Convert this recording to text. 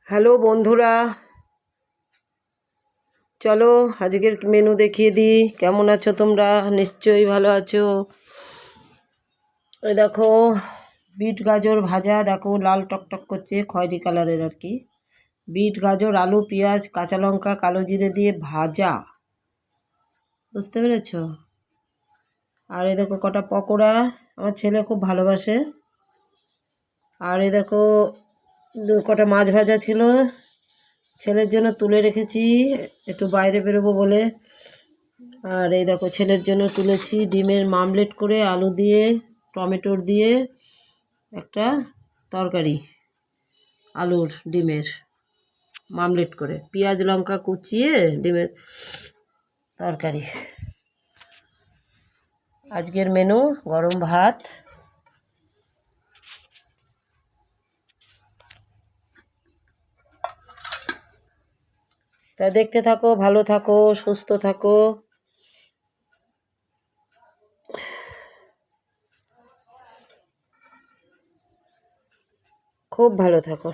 Hello বন্ধুরা, চলো আজকের মেনু দেখিয়ে দিই। কেমন আছো তোমরা? নিশ্চয়ই ভালো আছো। এই দেখো, বিট গাজর ভাজা, দেখো লাল টকটক করছে, খয়েরি কালারের আর কি। বিট গাজর, আলু, পেঁয়াজ, কাঁচা লঙ্কা, কালো জিরে দিয়ে ভাজা, বুঝতে পেরেছো? আর এই দেখো কটা পকোড়া, আমার ছেলে খুব ভালোবাসে। আর এই দেখো কটা মাছ ভাজা ছিল, ছেলের জন্য তুলে রেখেছি, একটু বাইরে বেরোবো বলে। আর এই দেখো ছেলের জন্য তুলেছি ডিমের মামলেট করে, আলু দিয়ে টমেটোর দিয়ে একটা তরকারি, আলুর ডিমের মামলেট করে, পেঁয়াজ লঙ্কা কুচিয়ে ডিমের তরকারি। আজকের মেনু গরম ভাত। তা দেখতে থাকো, ভালো থাকো, সুস্থ থাকো। খুব ভালো থাকো।